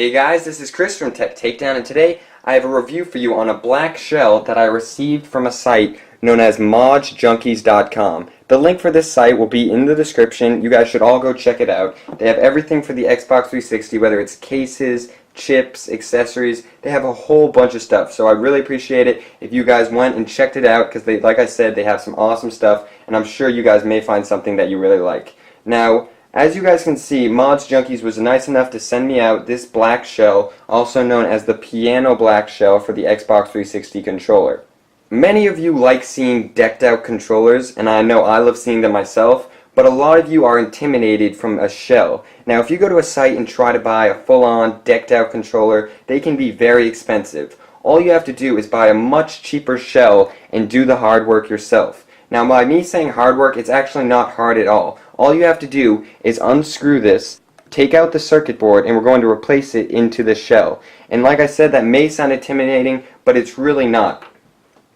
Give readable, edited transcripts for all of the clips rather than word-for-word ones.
Hey guys, this is Chris from Tech Takedown, and today I have a review for you on a black shell that I received from a site known as ModJunkiez.com. The link for this site will be in the description. You guys should all go check it out. They have everything for the Xbox 360, whether it's cases, chips, accessories. They have a whole bunch of stuff, so I really appreciate it if you guys went and checked it out, because like I said, they have some awesome stuff, and I'm sure you guys may find something that you really like. Now, as you guys can see, ModJunkiez was nice enough to send me out this black shell, also known as the piano black shell for the Xbox 360 controller. Many of you like seeing decked out controllers, and I know I love seeing them myself, but a lot of you are intimidated from a shell. Now, if you go to a site and try to buy a full-on decked out controller, they can be very expensive. All you have to do is buy a much cheaper shell and do the hard work yourself. Now, by me saying hard work, it's actually not hard at all. All you have to do is unscrew this, take out the circuit board, and we're going to replace it into the shell. And like I said, that may sound intimidating, but it's really not.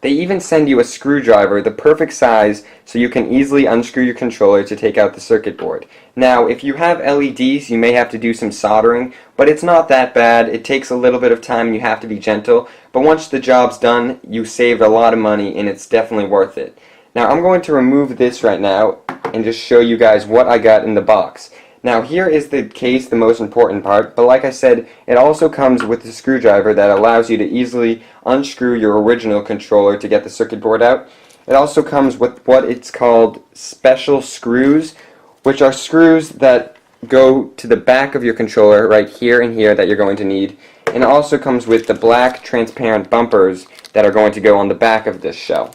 They even send you a screwdriver, the perfect size, so you can easily unscrew your controller to take out the circuit board. Now, if you have LEDs, you may have to do some soldering, but it's not that bad. It takes a little bit of time and you have to be gentle, but once the job's done, you saved a lot of money and it's definitely worth it. Now, I'm going to remove this right now and just show you guys what I got in the box. Now, here is the case, the most important part, but like I said, it also comes with a screwdriver that allows you to easily unscrew your original controller to get the circuit board out. It also comes with what it's called special screws, which are screws that go to the back of your controller right here and here that you're going to need. And it also comes with the black transparent bumpers that are going to go on the back of this shell.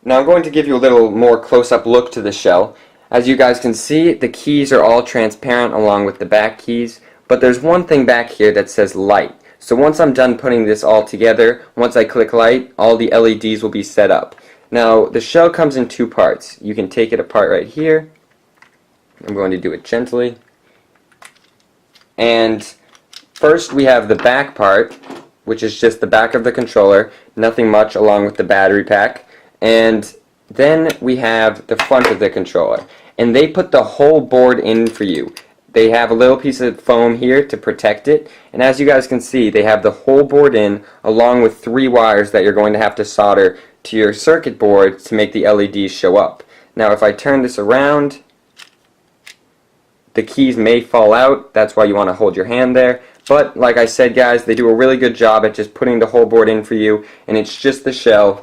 Now I'm going to give you a little more close-up look to the shell. As you guys can see, the keys are all transparent along with the back keys, but there's one thing back here that says light. So once I'm done putting this all together, once I click light, all the LEDs will be set up. Now the shell comes in two parts. You can take it apart right here. I'm going to do it gently. And first we have the back part, which is just the back of the controller, nothing much, along with the battery pack. And then we have the front of the controller, and they put the whole board in for you. They have a little piece of foam here to protect it, and as you guys can see, they have the whole board in along with 3 wires that you're going to have to solder to your circuit board to make the LEDs show up. Now if I turn this around, the keys may fall out. That's why you want to hold your hand there. But like I said, guys, they do a really good job at just putting the whole board in for you, and it's just the shell,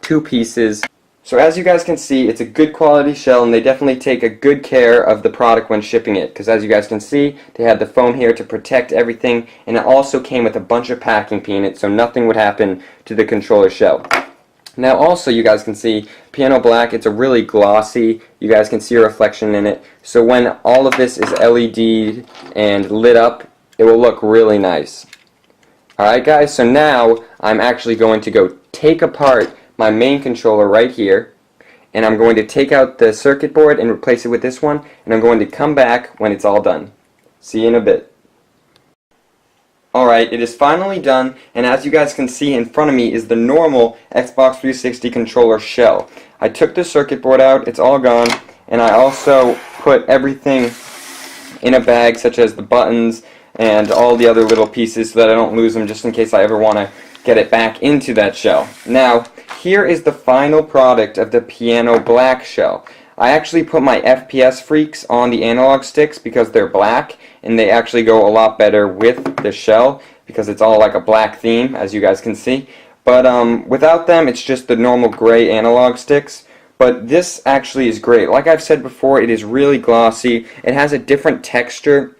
2 pieces. So as you guys can see, it's a good quality shell, and they definitely take a good care of the product when shipping it, because as you guys can see, they had the foam here to protect everything, and it also came with a bunch of packing peanuts, so nothing would happen to the controller shell. Now also, you guys can see, piano black, it's a really glossy, you guys can see a reflection in it, so when all of this is LED and lit up, it will look really nice. Alright guys, so now I'm actually going to go take apart my main controller right here, and I'm going to take out the circuit board and replace it with this one, and I'm going to come back when it's all done. See you in a bit. Alright, it is finally done, and as you guys can see in front of me is the normal Xbox 360 controller shell. I took the circuit board out, it's all gone, and I also put everything in a bag, such as the buttons and all the other little pieces, so that I don't lose them, just in case I ever want to get it back into that shell. Now, here is the final product of the piano black shell. I actually put my FPS freaks on the analog sticks because they're black, and they actually go a lot better with the shell because it's all like a black theme, as you guys can see. But without them, it's just the normal gray analog sticks. But this actually is great. Like I've said before, it is really glossy. It has a different texture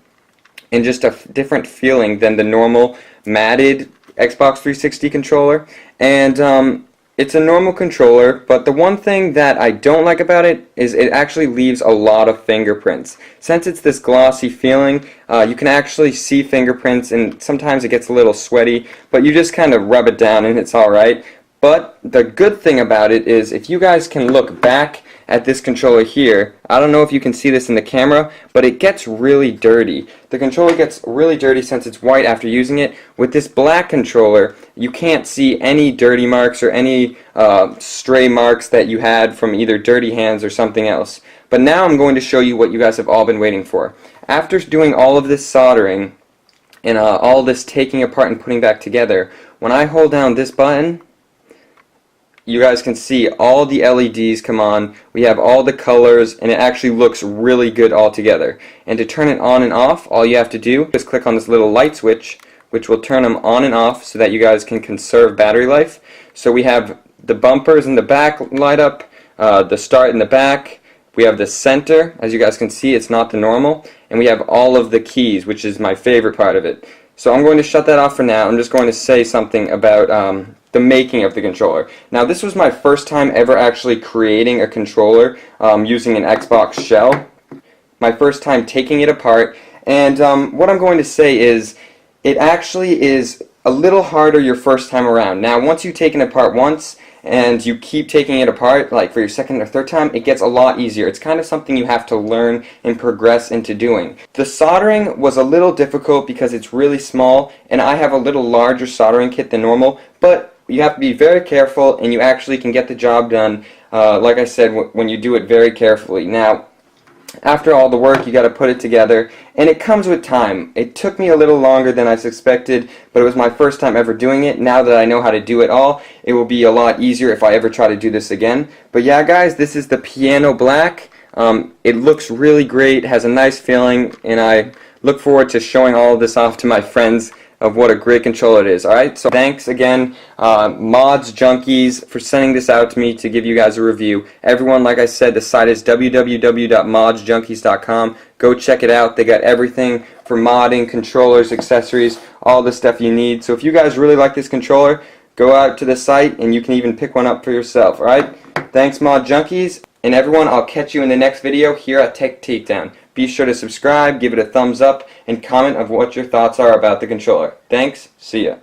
and just a different feeling than the normal matted Xbox 360 controller, and it's a normal controller, but the one thing that I don't like about it is it actually leaves a lot of fingerprints. Since it's this glossy feeling, you can actually see fingerprints, and sometimes it gets a little sweaty, but you just kind of rub it down and it's alright. But the good thing about it is, if you guys can look back at this controller here, I don't know if you can see this in the camera, but it gets really dirty. The controller gets really dirty since it's white after using it. With this black controller, you can't see any dirty marks or any stray marks that you had from either dirty hands or something else. But now I'm going to show you what you guys have all been waiting for. After doing all of this soldering, and all this taking apart and putting back together, when I hold down this button, you guys can see all the LEDs come on. We have all the colors, and it actually looks really good all together. And to turn it on and off, all you have to do is click on this little light switch, which will turn them on and off so that you guys can conserve battery life. So we have the bumpers in the back light up, the start in the back. We have the center, as you guys can see, it's not the normal, and we have all of the keys, which is my favorite part of it. So I'm going to shut that off for now. I'm just going to say something about the making of the controller. Now, this was my first time ever actually creating a controller using an Xbox shell. My first time taking it apart, and what I'm going to say is it actually is a little harder your first time around. Now, once you've taken it apart once, and you keep taking it apart, like for your second or third time, it gets a lot easier. It's kind of something you have to learn and progress into doing. The soldering was a little difficult because it's really small, and I have a little larger soldering kit than normal, but you have to be very careful, and you actually can get the job done, like I said, when you do it very carefully. Now, after all the work, you got to put it together, and it comes with time. It took me a little longer than I expected, but it was my first time ever doing it. Now that I know how to do it all, it will be a lot easier if I ever try to do this again. But yeah, guys, this is the Piano Black. It looks really great, has a nice feeling, and I look forward to showing all of this off to my friends of what a great controller it is. Alright, so thanks again, ModJunkiez, for sending this out to me to give you guys a review. Everyone, like I said, the site is www.modjunkiez.com. Go check it out. They got everything for modding, controllers, accessories, all the stuff you need. So if you guys really like this controller, go out to the site and you can even pick one up for yourself. Alright, thanks ModJunkiez, and everyone, I'll catch you in the next video here at Tech Takedown. Be sure to subscribe, give it a thumbs up, and comment of what your thoughts are about the controller. Thanks, see ya.